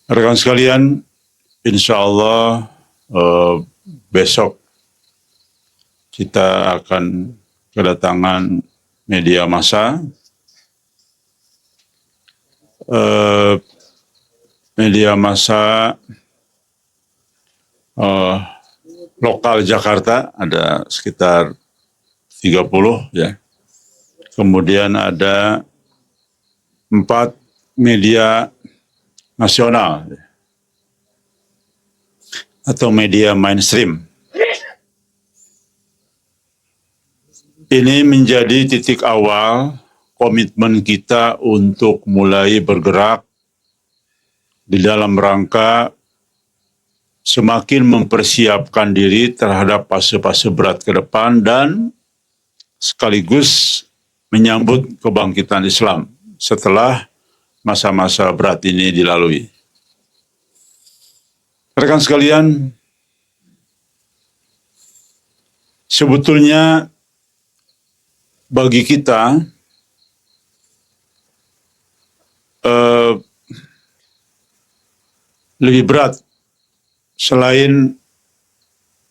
Rekan sekalian, insya Allah besok kita akan kedatangan media massa. Media massa lokal Jakarta ada sekitar 30 ya. Kemudian ada 4 media nasional atau media mainstream. Ini menjadi titik awal komitmen kita untuk mulai bergerak di dalam rangka semakin mempersiapkan diri terhadap fase-fase berat ke depan dan sekaligus menyambut kebangkitan Islam setelah masa-masa berat ini dilalui. Rekan sekalian, sebetulnya bagi kita lebih berat selain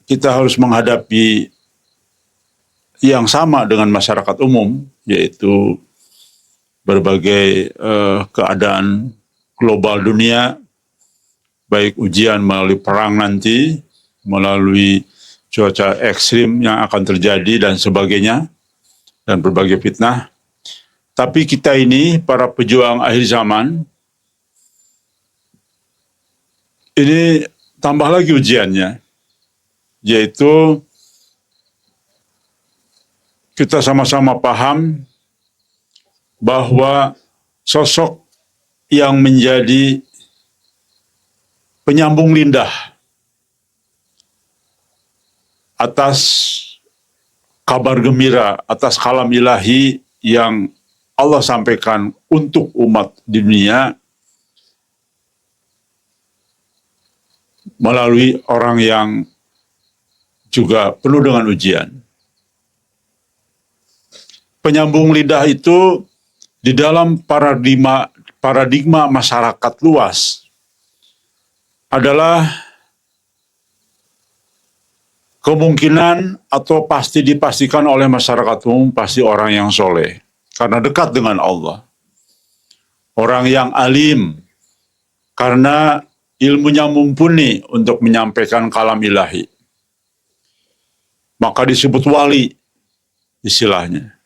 kita harus menghadapi yang sama dengan masyarakat umum, yaitu berbagai keadaan global dunia, baik ujian melalui perang nanti, melalui cuaca ekstrim yang akan terjadi dan sebagainya, dan berbagai fitnah. Tapi kita ini, para pejuang akhir zaman, ini tambah lagi ujiannya, yaitu kita sama-sama paham bahwa sosok yang menjadi penyambung lidah atas kabar gembira, atas kalam ilahi yang Allah sampaikan untuk umat di dunia melalui orang yang juga penuh dengan ujian. Penyambung lidah itu di dalam paradigma masyarakat luas adalah kemungkinan atau pasti dipastikan oleh masyarakat umum pasti orang yang soleh karena dekat dengan Allah. Orang yang alim karena ilmunya mumpuni untuk menyampaikan kalam ilahi. Maka disebut wali istilahnya.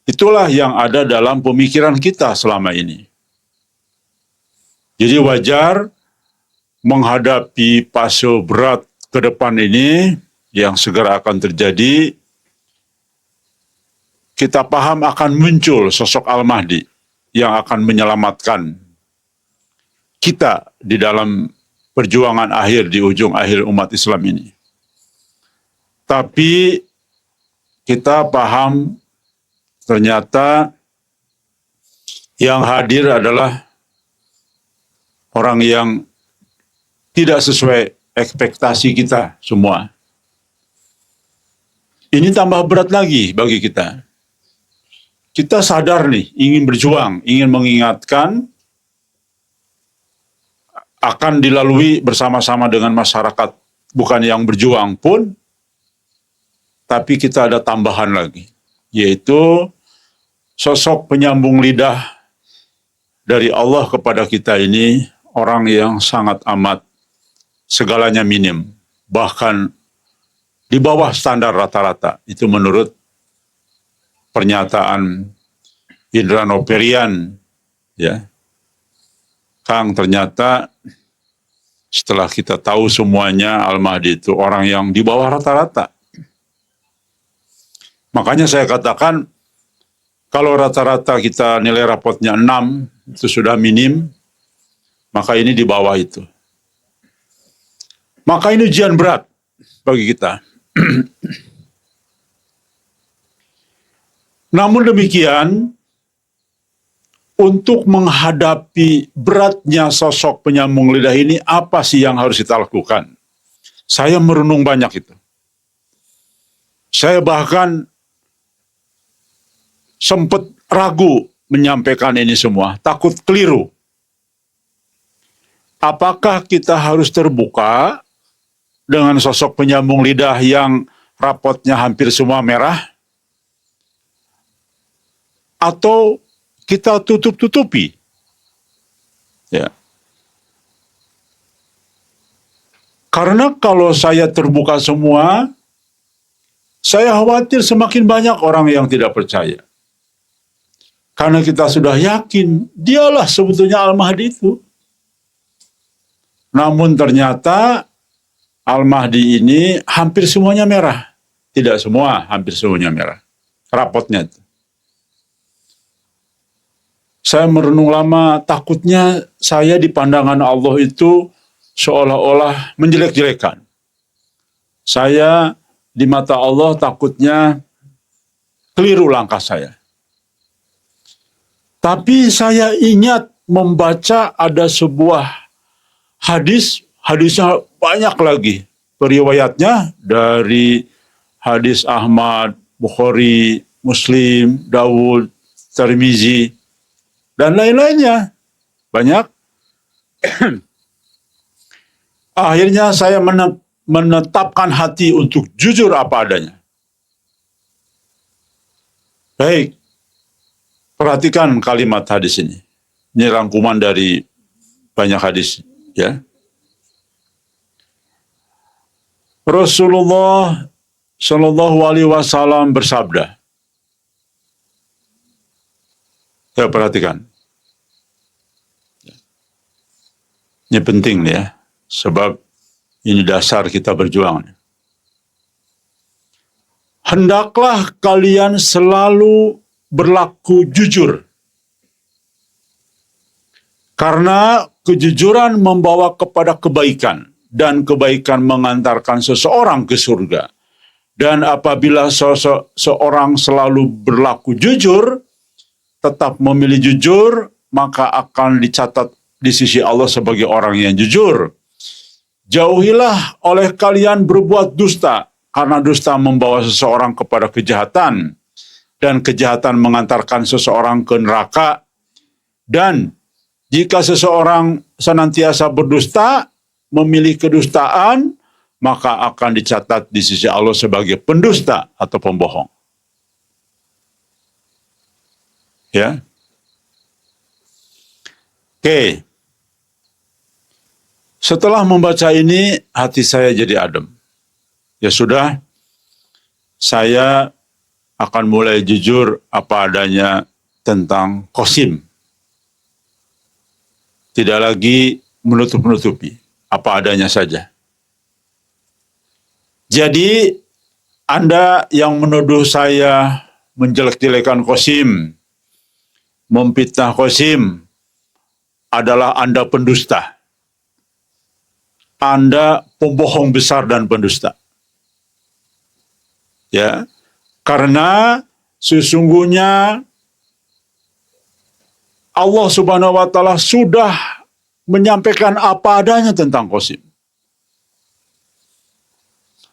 Itulah yang ada dalam pemikiran kita selama ini. Jadi wajar menghadapi fase berat ke depan ini yang segera akan terjadi, kita paham akan muncul sosok Al-Mahdi yang akan menyelamatkan kita di dalam perjuangan akhir di ujung akhir umat Islam ini. Tapi kita paham ternyata yang hadir adalah orang yang tidak sesuai ekspektasi kita semua. Ini tambah berat lagi bagi kita. Kita sadar nih, ingin berjuang, ingin mengingatkan, akan dilalui bersama-sama dengan masyarakat. Bukan yang berjuang pun, tapi kita ada tambahan lagi, yaitu sosok penyambung lidah dari Allah kepada kita ini, orang yang sangat amat segalanya minim, bahkan di bawah standar rata-rata. Itu menurut pernyataan Indra Noperian, ya. Kang, ternyata setelah kita tahu semuanya, Al-Mahdi itu orang yang di bawah rata-rata. Makanya saya katakan, kalau rata-rata kita nilai rapotnya 6, itu sudah minim, maka ini di bawah itu. Maka ini ujian berat bagi kita. Namun demikian, untuk menghadapi beratnya sosok penyambung lidah ini, apa sih yang harus kita lakukan? Saya merenung banyak itu. Saya bahkan sempat ragu menyampaikan ini semua, takut keliru. apakah kita harus terbuka dengan sosok penyambung lidah yang rapotnya hampir semua merah? Atau kita tutup-tutupi? Ya. Karena kalau saya terbuka semua, saya khawatir semakin banyak orang yang tidak percaya. Karena kita sudah yakin, dialah sebetulnya Al-Mahdi itu. Namun ternyata Al-Mahdi ini hampir semuanya merah. Tidak semua, hampir semuanya merah. Rapotnya itu. Saya merenung lama, takutnya saya di pandangan Allah itu seolah-olah menjelek-jelekan. Saya di mata Allah takutnya keliru langkah saya. Tapi saya ingat membaca ada sebuah hadisnya banyak lagi. Periwayatnya dari hadis Ahmad, Bukhari, Muslim, Dawud, Tirmizi, dan lain-lainnya. Banyak. Akhirnya saya menetapkan hati untuk jujur apa adanya. Baik, perhatikan kalimat hadis ini. Ini rangkuman dari banyak hadis, ya. Rasulullah Shallallahu Alaihi Wasallam bersabda. Ya, perhatikan. Ini penting nih ya, sebab ini dasar kita berjuang. Hendaklah kalian selalu berlaku jujur. Karena kejujuran membawa kepada kebaikan, dan kebaikan mengantarkan seseorang ke surga. Dan apabila seorang selalu berlaku jujur, tetap memilih jujur, maka akan dicatat di sisi Allah sebagai orang yang jujur. Jauhilah oleh kalian berbuat dusta, karena dusta membawa seseorang kepada kejahatan, dan kejahatan mengantarkan seseorang ke neraka. Dan jika seseorang senantiasa berdusta, memilih kedustaan, maka akan dicatat di sisi Allah sebagai pendusta atau pembohong. Ya. Oke. Setelah membaca ini, hati saya jadi adem. Ya sudah, saya akan mulai jujur apa adanya tentang Qasim. Tidak lagi menutup-nutupi, apa adanya saja. Jadi, Anda yang menuduh saya menjelek-jelekan Qasim, memfitnah Qasim, adalah Anda pendusta. Anda pembohong besar dan pendusta. Ya, karena sesungguhnya Allah Subhanahu wa Ta'ala sudah menyampaikan apa adanya tentang Qasim,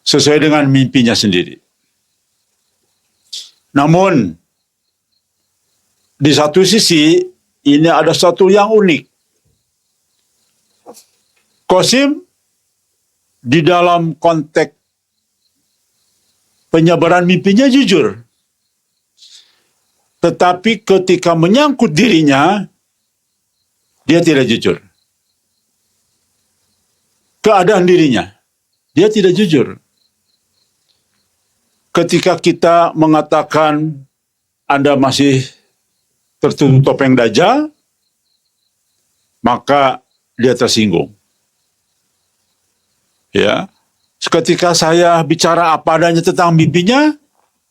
sesuai dengan mimpinya sendiri. Namun, di satu sisi, ini ada satu yang unik. Qasim, di dalam konteks penyebaran mimpinya jujur. Tetapi ketika menyangkut dirinya, dia tidak jujur. Keadaan dirinya, dia tidak jujur. Ketika kita mengatakan Anda masih tertutup topeng Dajjal, maka dia tersinggung. Ya, ketika saya bicara apa adanya tentang mimpinya,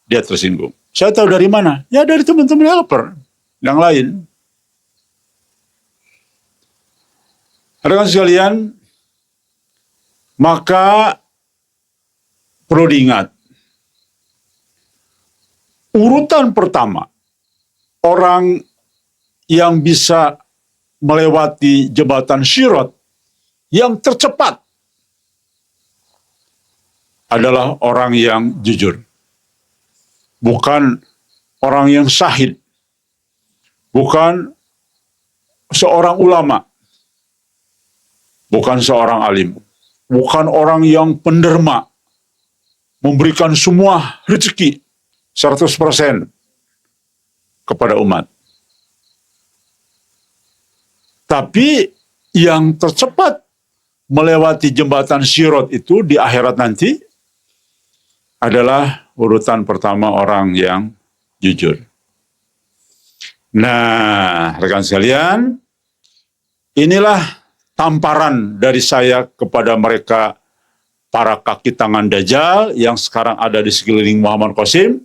dia tersinggung. Saya tahu dari mana? Ya dari teman-teman helper yang lain. Rekan sekalian, maka perlu diingat, urutan pertama orang yang bisa melewati jembatan Sirat yang tercepat adalah orang yang jujur. Bukan orang yang syahid. Bukan seorang ulama. bukan seorang alim, bukan orang yang penderma, memberikan semua rezeki 100% kepada umat. Tapi yang tercepat melewati jembatan Sirat itu di akhirat nanti adalah urutan pertama orang yang jujur. Nah, rekan sekalian, inilah tamparan dari saya kepada mereka, para kaki tangan Dajjal yang sekarang ada di sekeliling Muhammad Qasim,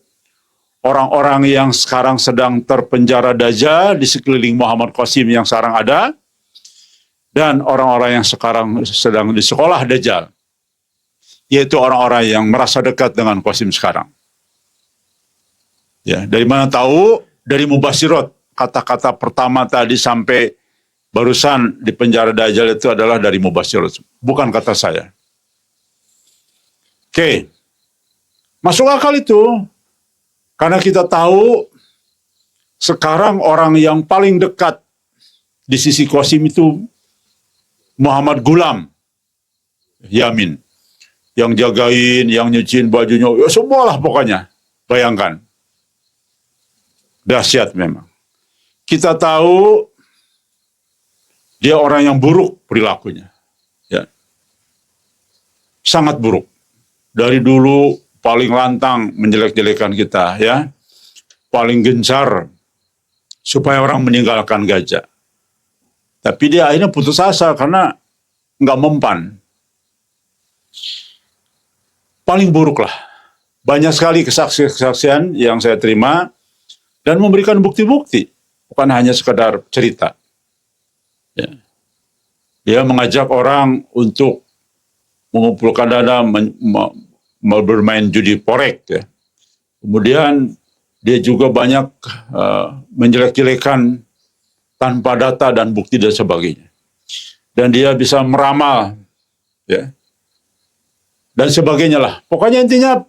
orang-orang yang sekarang sedang terpenjara Dajjal di sekeliling Muhammad Qasim yang sekarang ada, dan orang-orang yang sekarang sedang di sekolah Dajjal, yaitu orang-orang yang merasa dekat dengan Qasim sekarang. Ya, dari mana tahu? Dari Mubasyirat. Kata-kata pertama tadi sampai barusan di penjara Dajjal itu adalah dari Mubasyirat, bukan kata saya. Oke, masuk akal itu, karena kita tahu sekarang orang yang paling dekat di sisi Qasim itu Muhammad Gulam Yamin, yang jagain, yang nyuciin bajunya, ya semualah pokoknya. Bayangkan, dahsyat memang. Kita tahu dia orang yang buruk perilakunya, ya, sangat buruk. Dari dulu paling lantang menjelek-jelekan kita, ya, paling gencar supaya orang meninggalkan gajah. Tapi dia akhirnya putus asa karena nggak mempan. Paling buruk lah. Banyak sekali kesaksian yang saya terima dan memberikan bukti-bukti, bukan hanya sekedar cerita. Ya. Dia mengajak orang untuk mengumpulkan dana bermain judi porek. Ya. Kemudian dia juga banyak menjelek-jelekan tanpa data dan bukti dan sebagainya. Dan dia bisa meramal, ya, dan sebagainya lah. Pokoknya intinya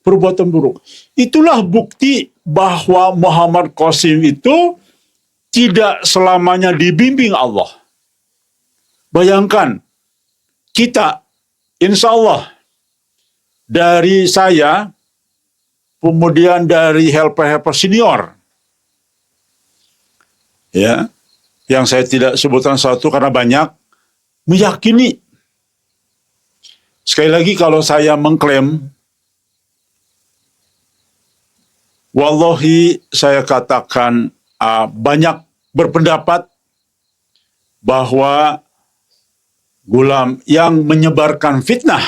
perbuatan buruk. Itulah bukti bahwa Muhammad Qasim itu tidak selamanya dibimbing Allah. Bayangkan, kita, insya Allah, dari saya, kemudian dari helper-helper senior, ya, yang saya tidak sebutkan satu karena banyak, meyakini. Sekali lagi kalau saya mengklaim, wallahi saya katakan banyak berpendapat bahwa Gulam yang menyebarkan fitnah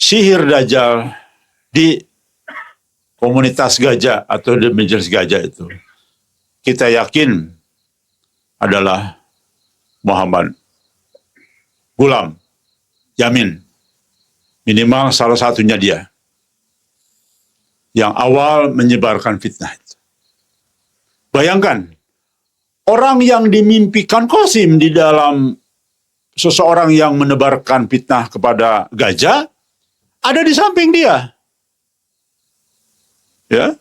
sihir Dajjal di komunitas gajah atau di majelis gajah itu, kita yakin adalah Muhammad Gulam Yamin. Minimal salah satunya dia yang awal menyebarkan fitnah itu. Bayangkan, orang yang dimimpikan Qasim di dalam seseorang yang menebarkan fitnah kepada gajah ada di samping dia. Ya,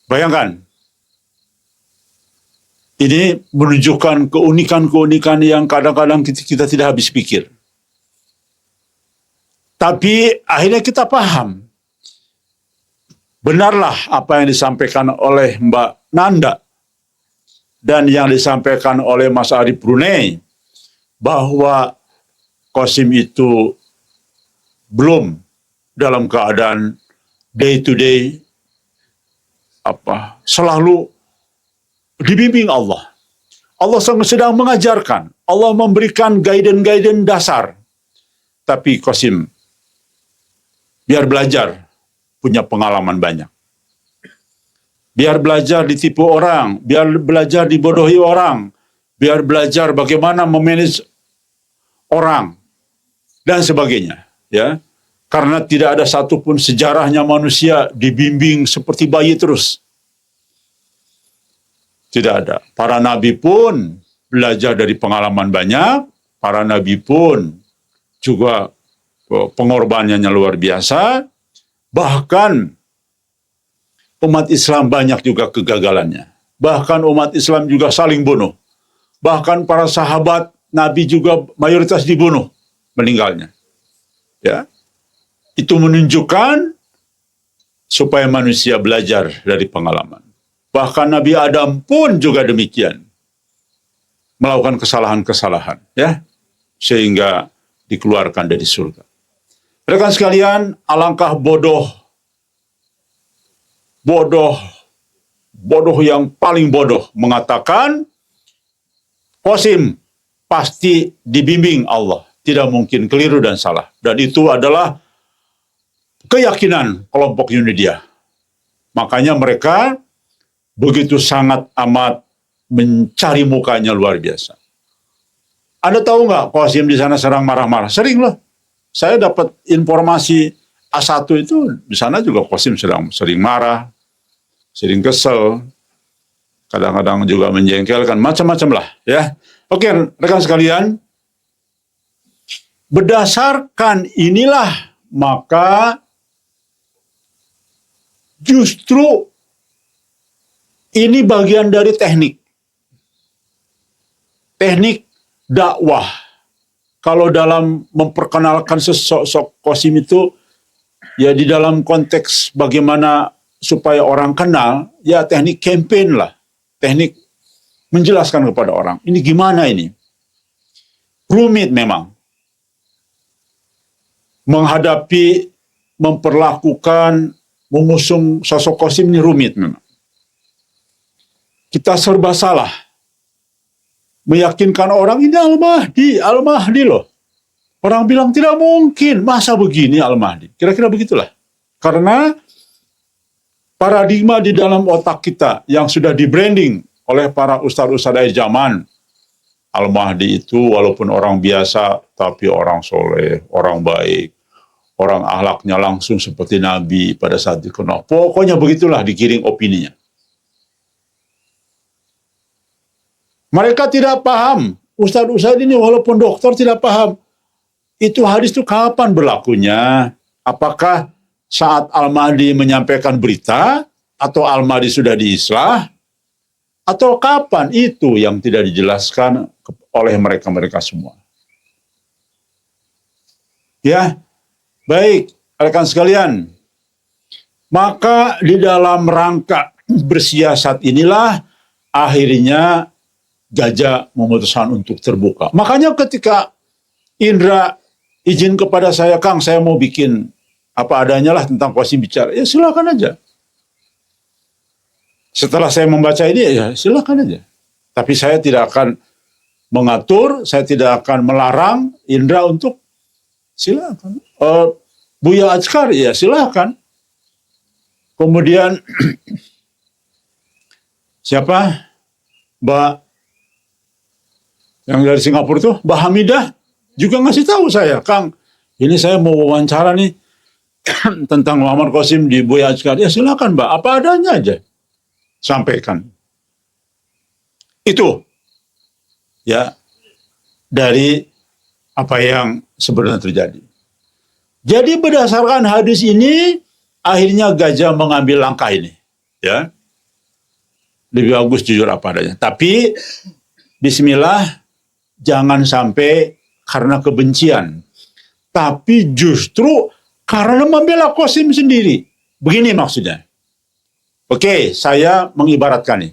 bayangkan. Ini menunjukkan keunikan-keunikan yang kadang-kadang kita tidak habis pikir. Tapi akhirnya kita paham. Benarlah apa yang disampaikan oleh Mbak Nanda dan yang disampaikan oleh Mas Arif Brunei, bahwa Qasim itu belum dalam keadaan day to day selalu dibimbing Allah. Allah sedang mengajarkan, Allah memberikan guidance dasar. Tapi Qasim biar belajar, punya pengalaman banyak. Biar belajar ditipu orang, biar belajar dibodohi orang, biar belajar bagaimana memanage orang dan sebagainya, ya. Karena tidak ada satupun sejarahnya manusia dibimbing seperti bayi terus. Tidak ada. Para nabi pun belajar dari pengalaman banyak, para nabi pun juga pengorbanannya luar biasa, bahkan umat Islam banyak juga kegagalannya. Bahkan umat Islam juga saling bunuh. Bahkan para sahabat nabi juga mayoritas dibunuh meninggalnya. Ya, itu menunjukkan supaya manusia belajar dari pengalaman. Bahkan Nabi Adam pun juga demikian, melakukan kesalahan-kesalahan, ya, sehingga dikeluarkan dari surga. Rekan sekalian, alangkah bodoh yang paling bodoh mengatakan Qasim pasti dibimbing Allah, tidak mungkin keliru dan salah. Dan itu adalah keyakinan kelompok Yunidia. Makanya mereka begitu sangat amat mencari mukanya luar biasa. Anda tahu nggak Qasim di sana sedang marah-marah? Sering loh. Saya dapat informasi A1 itu di sana juga Qasim sering marah, sering kesel, kadang-kadang juga menjengkelkan, macam-macam lah, ya. Oke, rekan sekalian, berdasarkan inilah maka justru ini bagian dari teknik dakwah. Kalau dalam memperkenalkan sosok Qasim itu, ya di dalam konteks bagaimana supaya orang kenal, ya teknik campaign lah. Teknik menjelaskan kepada orang, ini gimana ini? Rumit memang. Menghadapi, memperlakukan, mengusung sosok Qasim ini rumit memang. Kita serba salah. Meyakinkan orang ini Al-Mahdi loh. Orang bilang tidak mungkin, masa begini Al-Mahdi? Kira-kira begitulah. Karena paradigma di dalam otak kita yang sudah di-branding oleh para ustadz-ustadz zaman, Al-Mahdi itu walaupun orang biasa, tapi orang soleh, orang baik, orang akhlaknya langsung seperti Nabi pada saat dikenal. Pokoknya begitulah digiring opininya. Mereka tidak paham. Ustadz-ustadz ini walaupun dokter tidak paham. Itu hadis itu kapan berlakunya? Apakah saat Al-Mahdi menyampaikan berita? Atau Al-Mahdi sudah diislah? Atau kapan? Itu yang tidak dijelaskan oleh mereka-mereka semua. Ya, baik, rekan sekalian. Maka di dalam rangka bersiasat inilah akhirnya Gajah memutuskan untuk terbuka. Makanya ketika Indra izin kepada saya, Kang, saya mau bikin apa adanya lah tentang Qasim bicara. Ya silakan aja. Setelah saya membaca ini, ya silakan aja. Tapi saya tidak akan mengatur, saya tidak akan melarang Indra untuk silakan. Buya Azkar, ya silakan. Kemudian siapa? Mbak yang dari Singapura tuh, Mbak Hamidah juga ngasih tahu saya, Kang, ini saya mau wawancara nih tentang Muhammad Qasim di Buya Azkar. Ya silakan Mbak, apa adanya aja sampaikan. Itu ya dari apa yang sebenarnya terjadi. Jadi berdasarkan hadis ini, akhirnya Gajah mengambil langkah ini, ya. Lebih bagus jujur apa adanya. Tapi bismillah, jangan sampai karena kebencian, tapi justru karena membela Qasim sendiri. Begini maksudnya. Oke, saya mengibaratkan nih.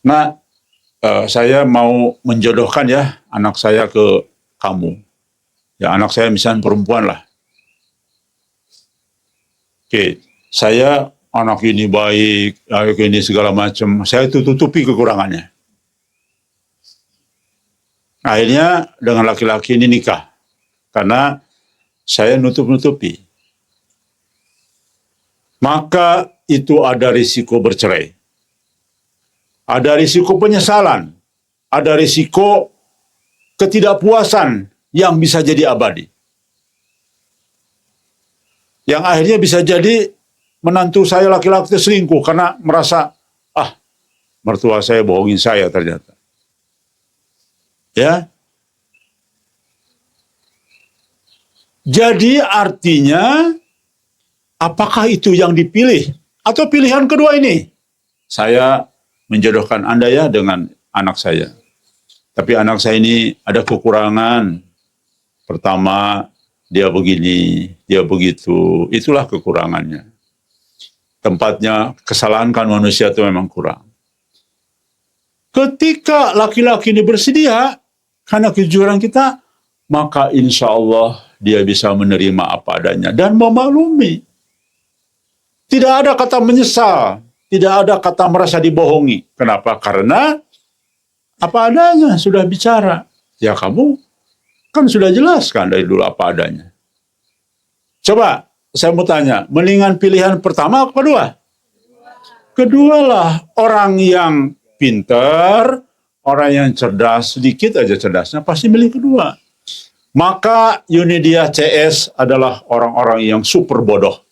Nah, saya mau menjodohkan ya anak saya ke kamu. Ya, anak saya misalnya perempuan lah. Oke, saya anak ini baik, anak ini segala macam. Saya tutupi kekurangannya. Akhirnya dengan laki-laki ini nikah. Karena saya nutup-nutupi. Maka itu ada risiko bercerai. Ada risiko penyesalan. Ada risiko ketidakpuasan yang bisa jadi abadi. Yang akhirnya bisa jadi menantu saya laki-laki itu selingkuh karena merasa, mertua saya bohongin saya ternyata. Ya. Jadi artinya, apakah itu yang dipilih? Atau pilihan kedua ini? Saya menjodohkan Anda ya dengan anak saya. Tapi anak saya ini ada kekurangan. Pertama, dia begini, dia begitu. Itulah kekurangannya. Tempatnya, kesalahan kan manusia itu memang kurang. Ketika laki-laki ini bersedia, karena kejujuran kita, maka insya Allah dia bisa menerima apa adanya dan memaklumi. Tidak ada kata menyesal, tidak ada kata merasa dibohongi. Kenapa? Karena apa adanya sudah bicara. Ya kamu kan sudah jelaskan dari dulu apa adanya. Coba saya mau tanya, mendingan pilihan pertama atau kedua? Kedualah, orang yang pintar, orang yang cerdas, sedikit aja cerdasnya, pasti milih kedua. Maka Yunidia CS adalah orang-orang yang super bodoh.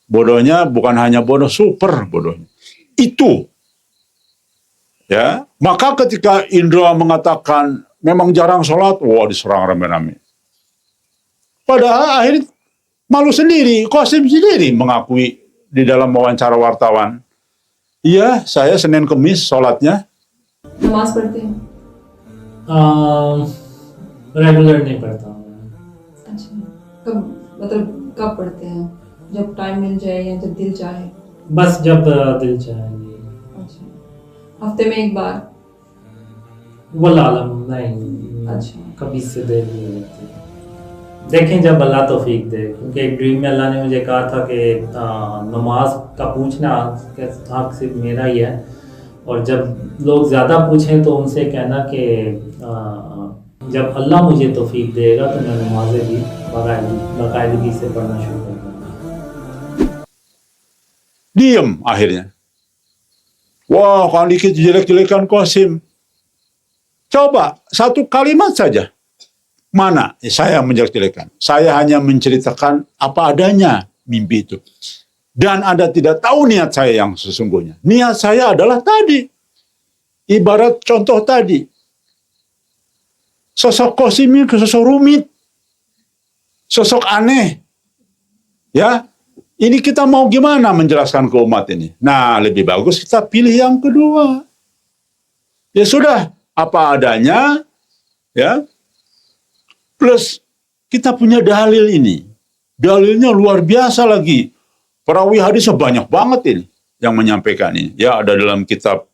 Bodohnya bukan hanya bodoh, super bodohnya. Itu. Ya, maka ketika Indra mengatakan memang jarang sholat, wah diserang rame-rame. Padahal akhirnya malu sendiri, Qasim sendiri mengakui di dalam wawancara wartawan. Iya, saya Senin Kemis sholatnya. नमाज पढ़ते हैं? रेगुलर नहीं पढ़ता हूँ मैं। अच्छा, कब मतलब कब पढ़ते हैं? जब टाइम मिल जाए या जब दिल चाहे? बस जब दिल चाहेगी। अच्छा, हफ्ते में एक बार? वल्लाह आलम नहीं, अच्छा। कभी से देर नहीं होती। देखें जब अल्लाह तौफीक दे, क्योंकि एक ड्रीम में अल्लाह ने मुझे कहा था कि नमाज का पूछना हक सिर्फ मेरा ही है, और जब लोग ज़्यादा पूछें तो उनसे कहना कि जब अल्लाह मुझे तौफीक देगा तो मैं नमाज़ें भी बाकायदगी से पढ़ना शुरू कर दूँगा। Diam akhirnya. Wah, kalau dikit jelek-jelekan Qasim. Coba, satu kalimat saja. Mana saya menjelek-jelekan? Saya hanya menceritakan apa adanya mimpi itu. Dan Anda tidak tahu niat saya yang sesungguhnya. Niat saya adalah tadi. Ibarat contoh tadi. Sosok Qasim ini sosok rumit. Sosok aneh. Ya, ini kita mau gimana menjelaskan ke umat ini? Nah, lebih bagus kita pilih yang kedua. Ya sudah, apa adanya, ya. Plus, kita punya dalil ini. Dalilnya luar biasa lagi. Perawi hadisnya banyak banget ini yang menyampaikan ini. Ya, ada dalam kitab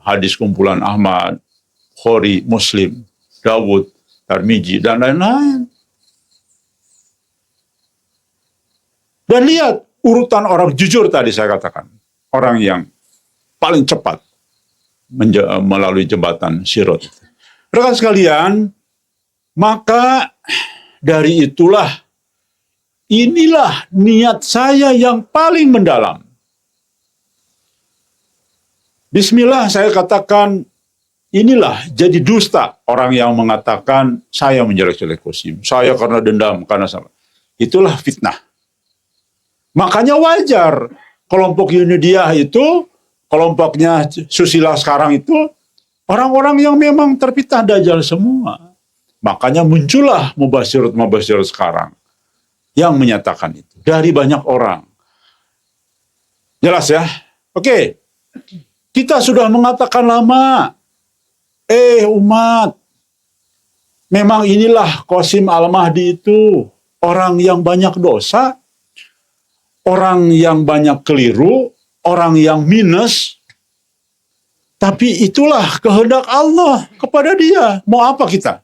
hadis kumpulan Ahmad, Bukhari, Muslim, Dawud, Tirmidzi, dan lain-lain. Dan lihat urutan orang jujur tadi saya katakan. Orang yang paling cepat melalui jembatan Sirat. Rekan sekalian, maka dari inilah niat saya yang paling mendalam. Bismillah saya katakan, inilah jadi dusta orang yang mengatakan saya menjelek-jelek Qasim. Saya karena dendam, karena sama. Itulah fitnah. Makanya wajar kelompok Yunidiyah itu, kelompoknya Susila sekarang itu, orang-orang yang memang terfitnah Dajjal semua. Makanya muncullah mubasyirat sekarang yang menyatakan itu dari banyak orang. Jelas ya? Oke. Kita sudah mengatakan lama, umat, memang inilah Qasim Al-Mahdi itu, orang yang banyak dosa, orang yang banyak keliru, orang yang minus, tapi itulah kehendak Allah kepada dia. Mau apa kita?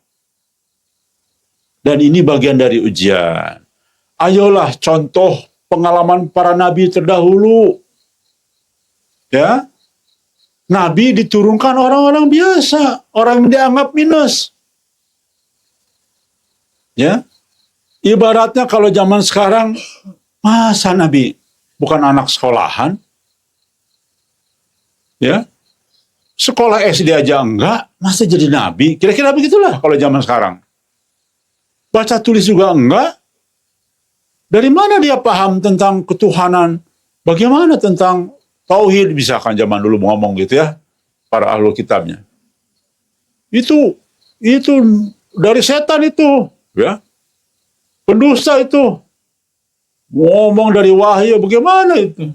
Dan ini bagian dari ujian. Ayolah contoh pengalaman para nabi terdahulu. Ya, nabi diturunkan orang-orang biasa, orang yang dianggap minus. Ya, ibaratnya kalau zaman sekarang, masa nabi bukan anak sekolahan? Ya, sekolah SD aja enggak, masa jadi nabi? Kira-kira begitulah kalau zaman sekarang. Baca tulis juga enggak. Dari mana dia paham tentang ketuhanan? Bagaimana tentang tauhid? Misalkan zaman dulu ngomong gitu ya, para ahlu kitabnya. Itu dari setan itu, ya. Pendusta itu. Ngomong dari wahyu, bagaimana itu?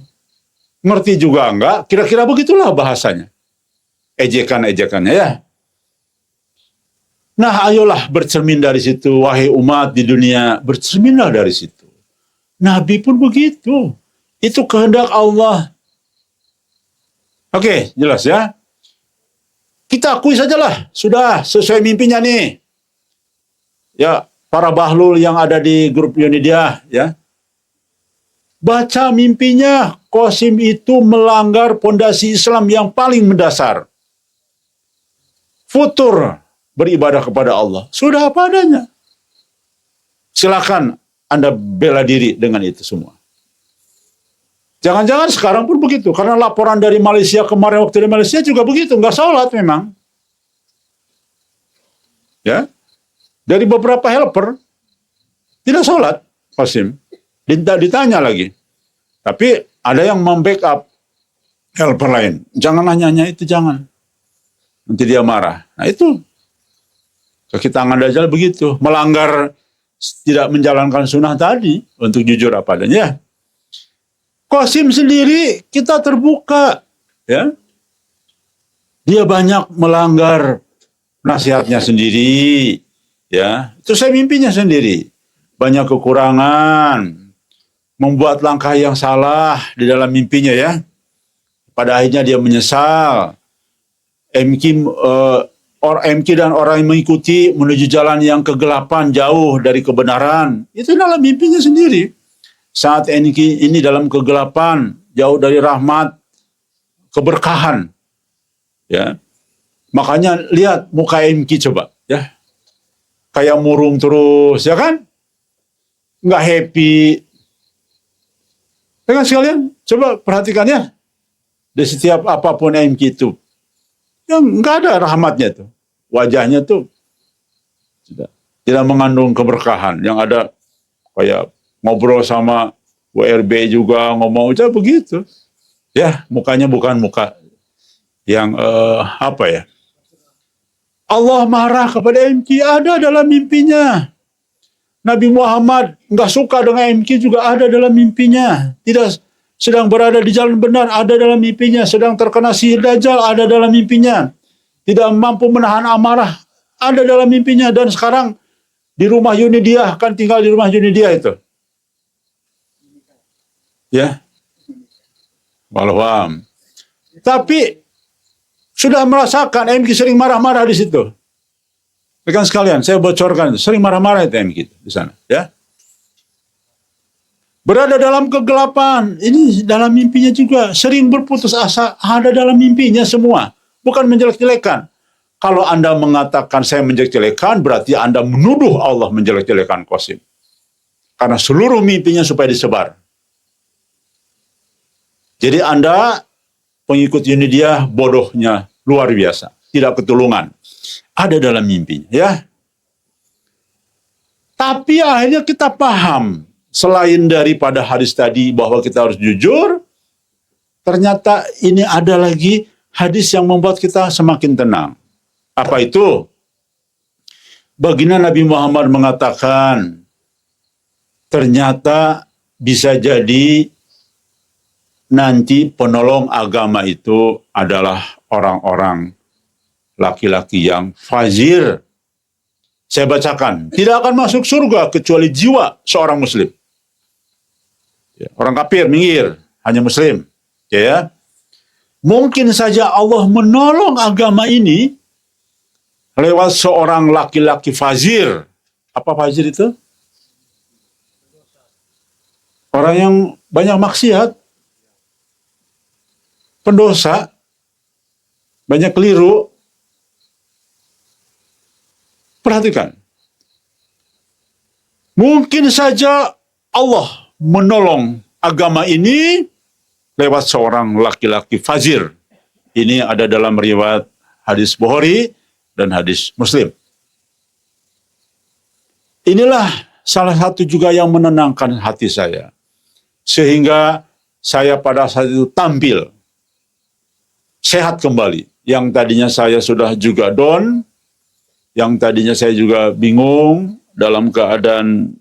Ngerti juga enggak? Kira-kira begitulah bahasanya. ejekan-ejekannya ya. Nah, ayolah bercermin dari situ, wahai umat di dunia, bercerminlah dari situ. Nabi pun begitu. Itu kehendak Allah. Oke, jelas ya. Kita akui sajalah, sudah sesuai mimpinya nih. Ya, para bahlul yang ada di grup Yunidia, ya. Baca mimpinya, Qasim itu melanggar pondasi Islam yang paling mendasar. Futur beribadah kepada Allah. Sudah apa adanya. Silakan Anda bela diri dengan itu semua. Jangan-jangan sekarang pun begitu. Karena laporan dari Malaysia kemarin waktu di Malaysia juga begitu. Nggak sholat memang. Ya. Dari beberapa helper, tidak sholat Qasim. Ditanya lagi. Tapi ada yang membackup helper lain. Jangan nanya itu, jangan. Nanti dia marah. Nah itu. Kaki tangan Dajjal begitu. Melanggar, tidak menjalankan sunnah tadi. Untuk jujur apa adanya. Qasim sendiri kita terbuka, ya. Dia banyak melanggar nasihatnya sendiri, ya. Itu saya mimpinya sendiri. Banyak kekurangan, membuat langkah yang salah di dalam mimpinya ya. Pada akhirnya dia menyesal. MK dan orang yang mengikuti menuju jalan yang kegelapan jauh dari kebenaran. Itu dalam mimpinya sendiri. Saat ini dalam kegelapan, jauh dari rahmat, keberkahan. Ya. Makanya lihat muka MK coba, ya. Kayak murung terus, ya kan? Nggak happy. Dengan sekalian, coba perhatikan ya. Di setiap apapun MK itu. Yang nggak ada rahmatnya tuh. Wajahnya tuh tidak mengandung keberkahan. Yang ada kayak ngobrol sama WRB juga ngomong aja begitu. Ya, mukanya bukan muka yang apa ya. Allah marah kepada MK ada dalam mimpinya. Nabi Muhammad nggak suka dengan MK juga ada dalam mimpinya. Tidak sedang berada di jalan benar ada dalam mimpinya. Sedang terkena sihir Dajjal ada dalam mimpinya. Tidak mampu menahan amarah ada dalam mimpinya. Dan sekarang di rumah Yunidia, kan tinggal di rumah Yunidia itu. Ya, walauam. Tapi sudah merasakan MK sering marah-marah di situ. Rekan sekalian, saya bocorkan itu sering marah-marah itu MK di sana. Ya, berada dalam kegelapan. Ini dalam mimpinya juga sering berputus asa. Ada dalam mimpinya semua. Bukan menjelek-jelekan. Kalau Anda mengatakan saya menjelek-jelekan, berarti Anda menuduh Allah menjelek-jelekan Qasim. Karena seluruh mimpinya supaya disebar. Jadi Anda, pengikut Yunidia, bodohnya luar biasa. Tidak ketulungan. Ada dalam mimpinya, ya. Tapi akhirnya kita paham, selain daripada hadis tadi bahwa kita harus jujur, ternyata ini ada lagi hadis yang membuat kita semakin tenang. Apa itu? Baginda Nabi Muhammad mengatakan, ternyata bisa jadi nanti penolong agama itu adalah orang-orang laki-laki yang fajir. Saya bacakan, tidak akan masuk surga kecuali jiwa seorang muslim. Ya, orang kafir minggir, hanya muslim. Ya, mungkin saja Allah menolong agama ini lewat seorang laki-laki fajir. Apa fajir itu? Orang yang banyak maksiat, pendosa, banyak keliru. Perhatikan. Mungkin saja Allah menolong agama ini lewat seorang laki-laki fajir. Ini ada dalam riwayat hadis Bukhari dan hadis Muslim. Inilah salah satu juga yang menenangkan hati saya. Sehingga saya pada saat itu tampil sehat kembali. Yang tadinya saya sudah juga down, yang tadinya saya juga bingung dalam keadaan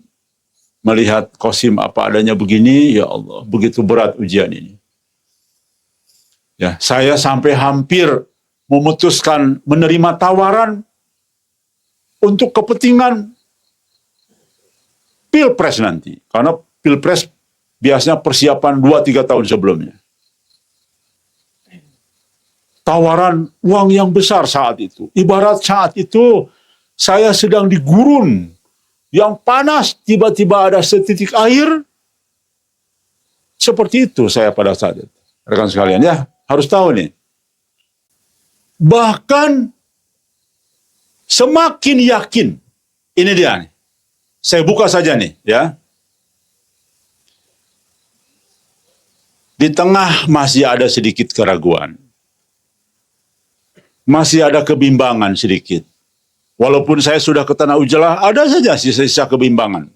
melihat Qasim apa adanya begini, ya Allah, begitu berat ujian ini. Ya, saya sampai hampir memutuskan menerima tawaran untuk kepentingan Pilpres nanti. Karena Pilpres biasanya persiapan 2-3 tahun sebelumnya. Tawaran uang yang besar saat itu. Ibarat saat itu saya sedang di gurun yang panas, tiba-tiba ada setitik air. Seperti itu saya pada saat itu. Rekan sekalian ya, harus tahu nih. Bahkan semakin yakin, ini dia nih. Saya buka saja nih ya. Di tengah masih ada sedikit keraguan. Masih ada kebimbangan sedikit. Walaupun saya sudah ke Tanah Ujlah, ada saja sisa-sisa kebimbangan.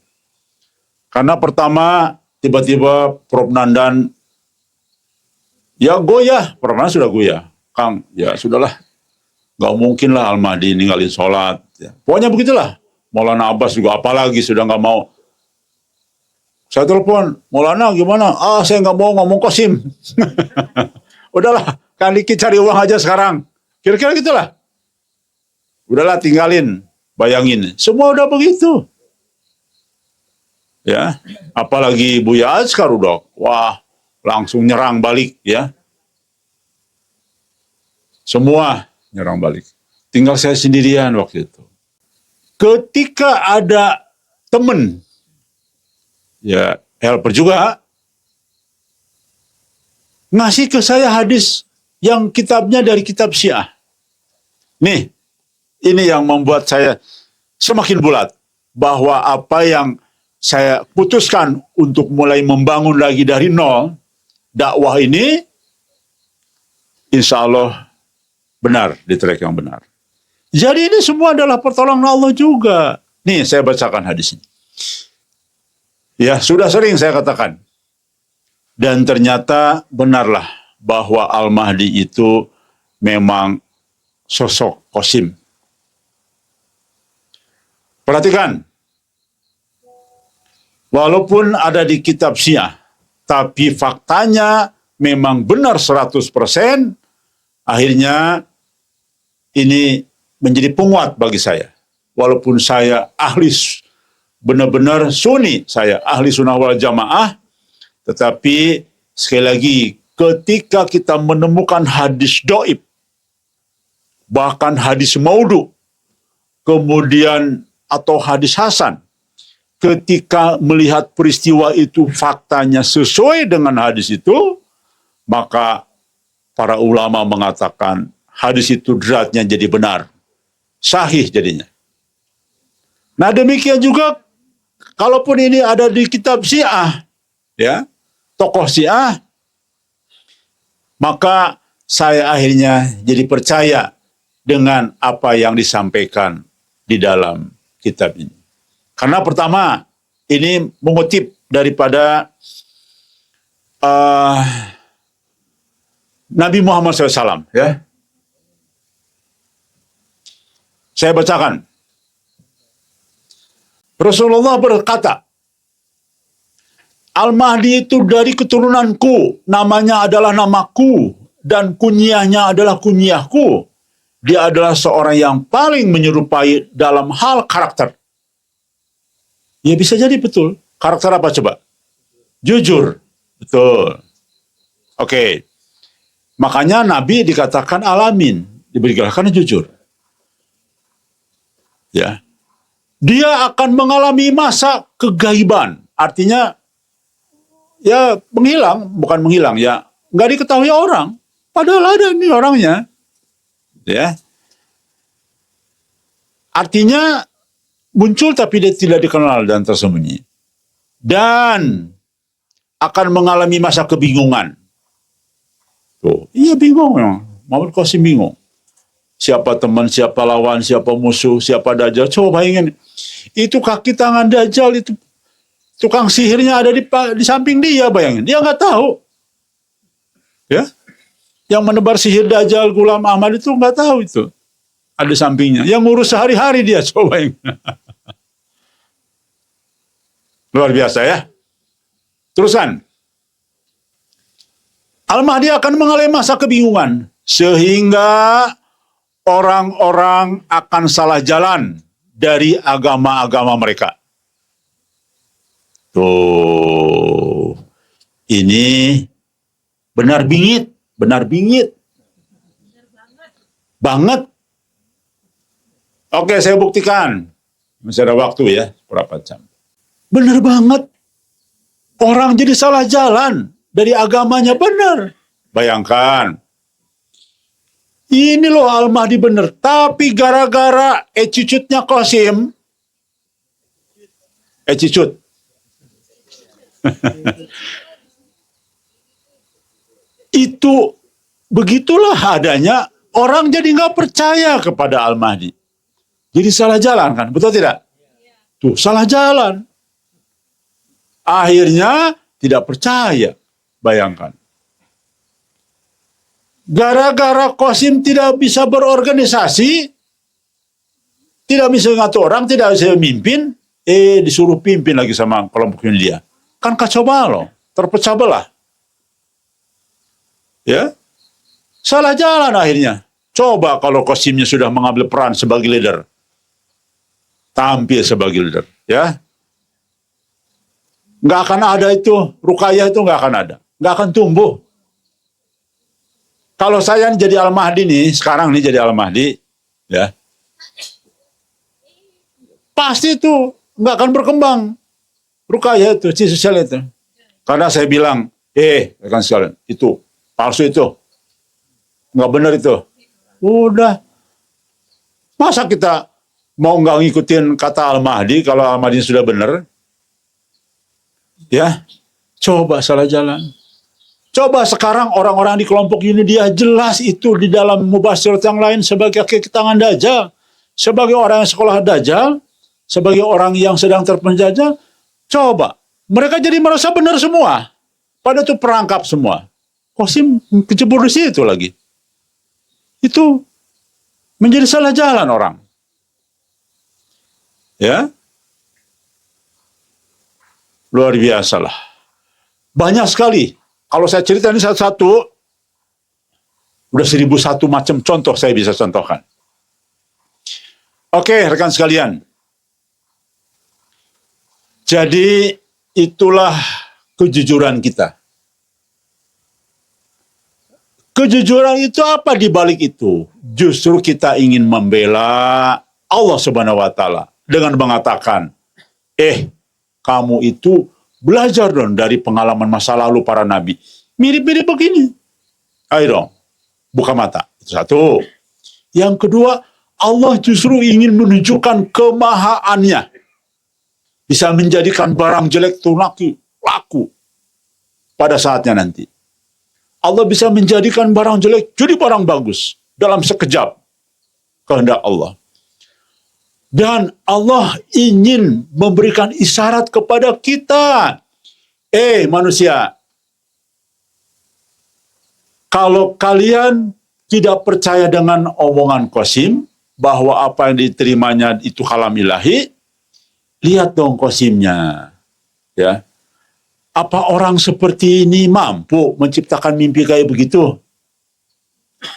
Karena pertama, tiba-tiba Prof. Nandan, ya goyah, Prof. Nandan sudah goyah. Kang, ya sudahlah, gak mungkin lah Al-Mahdi ninggalin sholat. Ya. Pokoknya begitulah. Maulana Abbas juga apalagi sudah gak mau. Saya telepon, Maulana gimana? Saya gak mau ngomong Qasim. Udahlah, Kang Diki cari uang aja sekarang. Kira-kira gitulah. Udahlah tinggalin, bayangin. Semua udah begitu. Ya, apalagi Buya Azkar udah, wah, langsung nyerang balik ya. Semua nyerang balik. Tinggal saya sendirian waktu itu. Ketika ada temen, ya helper juga, ngasih ke saya hadis yang kitabnya dari kitab Syiah. Nih, ini yang membuat saya semakin bulat bahwa apa yang saya putuskan untuk mulai membangun lagi dari nol, dakwah ini insya Allah benar, di track yang benar. Jadi ini semua adalah pertolongan Allah juga. Nih, saya bacakan hadis ini. Ya, sudah sering saya katakan. Dan ternyata benarlah bahwa Al-Mahdi itu memang sosok Qasim. Perhatikan. Walaupun ada di kitab Syiah, tapi faktanya memang benar 100%, akhirnya ini menjadi penguat bagi saya. Walaupun saya benar-benar Sunni, saya ahli sunnah wal jamaah, tetapi sekali lagi ketika kita menemukan hadis dhaif, bahkan hadis maudhu, kemudian atau hadis hasan, ketika melihat peristiwa itu faktanya sesuai dengan hadis itu, maka para ulama mengatakan hadis itu derajatnya jadi benar, sahih jadinya. Nah demikian juga kalaupun ini ada di kitab Syiah, ya, tokoh Syiah, maka saya akhirnya jadi percaya dengan apa yang disampaikan di dalam kitab ini. Karena pertama, ini mengutip daripada Nabi Muhammad SAW. Ya. Saya bacakan. Rasulullah berkata, Al-Mahdi itu dari keturunanku, namanya adalah namaku, dan kunyahnya adalah kunyahku. Dia adalah seorang yang paling menyerupai dalam hal karakter. Ya bisa jadi betul. Karakter apa coba? Jujur. Betul. Oke. Makanya Nabi dikatakan alamin. Diberikan karena jujur. Ya. Dia akan mengalami masa kegaiban. Artinya, ya menghilang. Bukan menghilang, ya. Nggak diketahui orang. Padahal ada nih orangnya. Ya. Artinya muncul tapi dia tidak dikenal dan tersembunyi. Dan akan mengalami masa kebingungan. Tuh, iya bingung ya. Muhammad Qasim bingung. Siapa teman, siapa lawan, siapa musuh, siapa Dajjal. Coba bayangin. Itu kaki tangan Dajjal itu tukang sihirnya ada di samping dia, bayangin. Dia nggak tahu. Ya. Yang menebar sihir Dajjal, Ghulam Ahmad itu nggak tahu itu. Ada sampingnya. Yang ngurus sehari-hari dia, coba yang. Luar biasa ya. Terusan. Al-Mahdi akan mengalami masa kebingungan. Sehingga orang-orang akan salah jalan dari agama-agama mereka. Tuh, ini benar bingit banget. Oke, saya buktikan. Masih ada waktu ya, berapa jam. Benar banget. Orang jadi salah jalan dari agamanya, benar. Bayangkan. Ini loh Al-Mahdi benar. Tapi gara-gara attitude-nya Qasim. Attitude. Itu begitulah adanya. Orang jadi nggak percaya kepada Al-Mahdi. Jadi salah jalan kan, betul tidak? Tuh, salah jalan. Akhirnya tidak percaya. Bayangkan. Gara-gara Qasim tidak bisa berorganisasi, tidak bisa ngatur orang, tidak bisa memimpin, disuruh pimpin lagi sama kelompoknya dia. Kan kacau balau, terpecah belah. Ya, salah jalan akhirnya. Coba kalau Qasimnya sudah mengambil peran sebagai leader. Tampil sebagai leader, ya. Nggak akan ada itu, Ruqayyah itu nggak akan ada. Nggak akan tumbuh. Kalau saya jadi Al-Mahdi nih, sekarang nih jadi Al-Mahdi, ya. Pasti itu nggak akan berkembang. Ruqayyah itu, si sosial itu. Karena saya bilang, rekan sekalian, itu, palsu itu. Nggak benar itu. Udah. Masa kita mau nggak ngikutin kata Al-Mahdi kalau Al-Mahdi sudah benar? Ya, coba salah jalan. Coba sekarang orang-orang di kelompok ini dia jelas itu di dalam mubasyirat yang lain sebagai kaki tangan Dajjal, sebagai orang yang sekolah Dajjal, sebagai orang yang sedang terpenjajah. Coba mereka jadi merasa benar semua, pada itu perangkap semua. Qasim kecebur di situ lagi. Itu menjadi salah jalan orang. Ya, luar biasa lah. Banyak sekali. Kalau saya cerita ini satu-satu, udah 1001 macam contoh saya bisa contohkan. Oke, rekan sekalian. Jadi itulah kejujuran kita. Kejujuran itu apa di balik itu? Justru kita ingin membela Allah Subhanahu wa Ta'ala dengan mengatakan, kamu itu belajar dong dari pengalaman masa lalu para nabi. Mirip-mirip begini. Ayo dong, buka mata. Itu satu. Yang kedua, Allah justru ingin menunjukkan kemahaannya. Bisa menjadikan barang jelek itu laku pada saatnya nanti. Allah bisa menjadikan barang jelek jadi barang bagus dalam sekejap kehendak Allah. Dan Allah ingin memberikan isyarat kepada kita. Manusia, kalau kalian tidak percaya dengan omongan Qasim, bahwa apa yang diterimanya itu kalam ilahi, lihat dong Qasimnya. Ya. Apa orang seperti ini mampu menciptakan mimpi kayak begitu?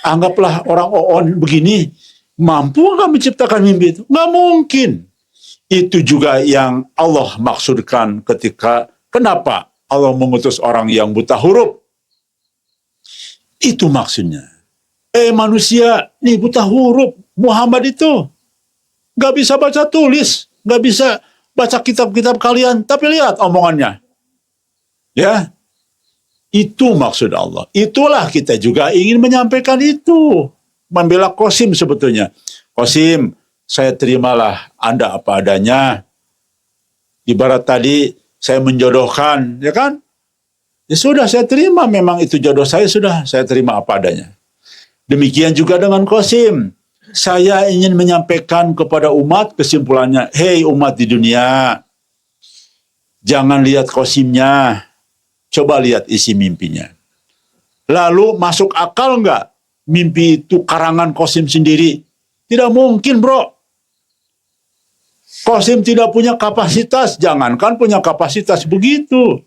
Anggaplah orang on begini, mampu nggak menciptakan mimpi itu? Nggak mungkin. Itu juga yang Allah maksudkan ketika, kenapa Allah mengutus orang yang buta huruf? Itu maksudnya. Manusia, nih buta huruf, Muhammad itu nggak bisa baca tulis, nggak bisa baca kitab-kitab kalian, tapi lihat omongannya. Ya, itu maksud Allah. Itulah kita juga ingin menyampaikan itu. Membela Qasim sebetulnya. Qasim, saya terimalah Anda apa adanya. Ibarat tadi saya menjodohkan, ya kan? Ya sudah, saya terima, memang itu jodoh saya, sudah saya terima apa adanya. Demikian juga dengan Qasim. Saya ingin menyampaikan kepada umat kesimpulannya, hei umat di dunia, jangan lihat Qasimnya, coba lihat isi mimpinya. Lalu masuk akal nggak mimpi itu karangan Qasim sendiri? Tidak mungkin, bro. Qasim tidak punya kapasitas, jangankan punya kapasitas begitu.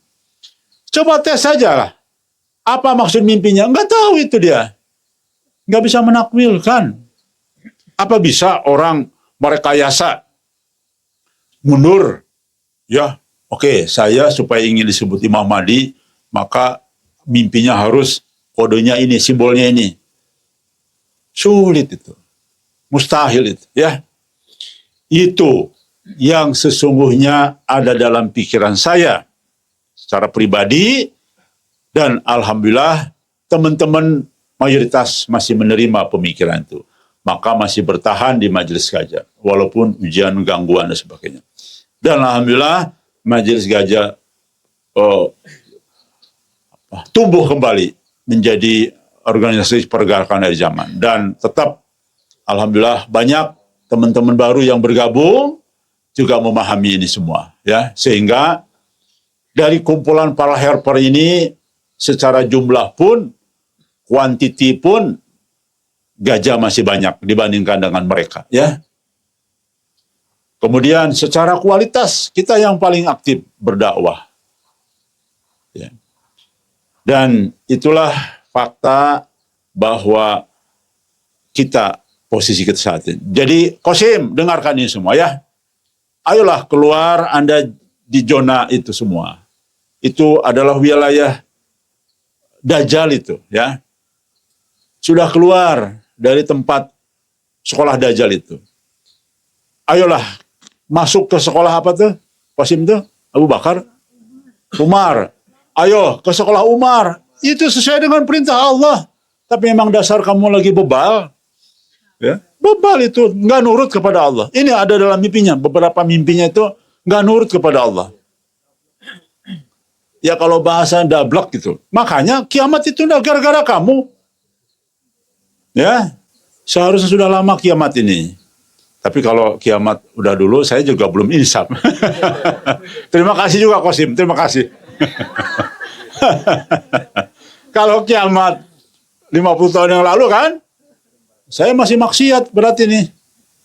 Coba tes saja lah. Apa maksud mimpinya? Nggak tahu itu dia. Nggak bisa menakwilkan. Apa bisa orang merekayasa mundur? Ya, oke, saya supaya ingin disebut Imam Mahdi, maka mimpinya harus kodenya ini, simbolnya ini. Sulit itu. Mustahil itu, ya. Itu yang sesungguhnya ada dalam pikiran saya secara pribadi, dan alhamdulillah teman-teman mayoritas masih menerima pemikiran itu. Maka masih bertahan di Majelis Gajah, walaupun ujian, gangguan, dan sebagainya. Dan alhamdulillah Majelis Gajah tumbuh kembali menjadi organisasi pergerakan dari zaman. Dan tetap alhamdulillah banyak teman-teman baru yang bergabung juga memahami ini semua, ya. Sehingga dari kumpulan para helper ini secara jumlah pun, kuantiti pun, Gajah masih banyak dibandingkan dengan mereka, ya. Kemudian secara kualitas kita yang paling aktif berdakwah, ya. Dan itulah fakta bahwa posisi kita saat ini. Jadi Qasim, dengarkan ini semua, ya. Ayolah keluar Anda di zona itu semua. Itu adalah wilayah Dajjal itu, ya. Sudah keluar dari tempat sekolah Dajjal itu. Ayolah masuk ke sekolah apa tuh? Qasim tuh? Abu Bakar? Umar. Ayo ke sekolah Umar. Itu sesuai dengan perintah Allah. Tapi memang dasar kamu lagi bebal. Ya, bebal itu nggak nurut kepada Allah. Ini ada dalam mimpinya. Beberapa mimpinya itu nggak nurut kepada Allah. Ya kalau bahasa dablek gitu. Makanya kiamat itu udah gara-gara kamu. Ya, seharusnya sudah lama kiamat ini. Tapi kalau kiamat udah dulu, saya juga belum insaf. Terima kasih juga Qasim, terima kasih. Kalau kiamat 50 tahun yang lalu kan, saya masih maksiat berarti nih.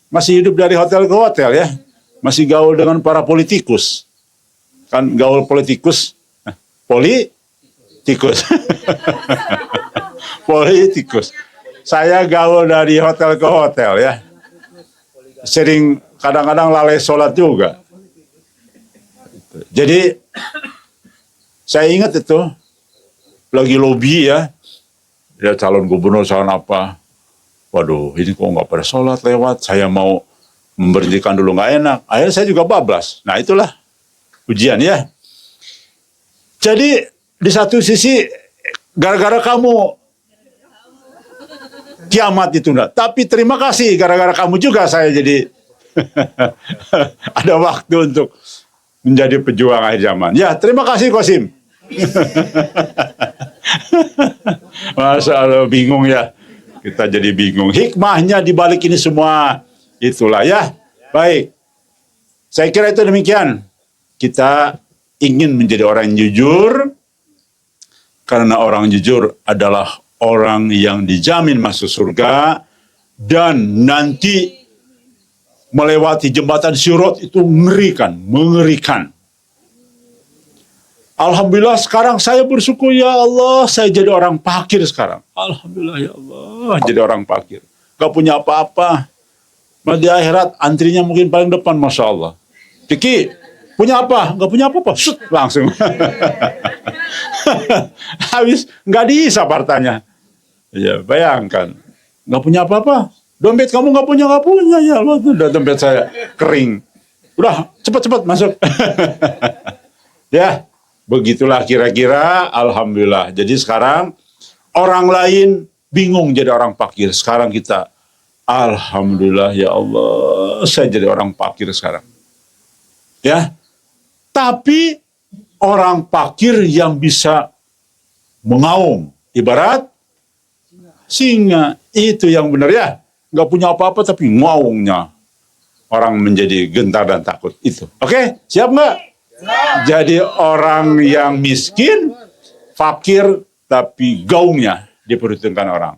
Masih hidup dari hotel ke hotel, ya. Masih gaul dengan para politikus. Kan gaul politikus, politikus. Politikus. Saya gaul dari hotel ke hotel, ya. Sering kadang-kadang lalai sholat juga. Jadi saya ingat itu lagi lobby, ya calon gubernur, calon apa. Waduh, ini kok nggak pada sholat lewat. Saya mau memberhentikan dulu, nggak enak. Akhirnya saya juga bablas. Nah itulah ujian, ya. Jadi di satu sisi gara-gara kamu kiamat itu enggak. Tapi terima kasih gara-gara kamu juga saya jadi ada waktu untuk menjadi pejuang akhir zaman. Ya, terima kasih Qasim. Masya Allah, bingung ya. Kita jadi bingung. Hikmahnya di balik ini semua. Itulah, ya. Baik. Saya kira itu demikian. Kita ingin menjadi orang yang jujur. Karena orang jujur adalah orang yang dijamin masuk surga. Dan nanti melewati jembatan Sirat itu mengerikan. Alhamdulillah sekarang saya bersyukur, ya Allah, saya jadi orang fakir sekarang. Alhamdulillah, ya Allah, jadi orang fakir. Gak punya apa-apa. Di akhirat antrinya mungkin paling depan, Masya Allah. Diki, punya apa? Gak punya apa-apa. Shut, langsung. Habis, gak dihisap hartanya. Ya, bayangkan. Gak punya apa-apa. Dompet kamu gak punya. Ya Allah, udah dompet saya kering. Udah, cepat-cepat masuk. Ya. Begitulah kira-kira, alhamdulillah. Jadi sekarang orang lain bingung jadi orang fakir. Sekarang kita, alhamdulillah, ya Allah, saya jadi orang fakir sekarang. Ya, tapi orang fakir yang bisa mengaum, ibarat singa, itu yang benar, ya. Nggak punya apa-apa tapi ngaungnya. Orang menjadi gentar dan takut. Itu. Oke, siap nggak? Jadi orang yang miskin, fakir, tapi gaungnya diperhitungkan orang.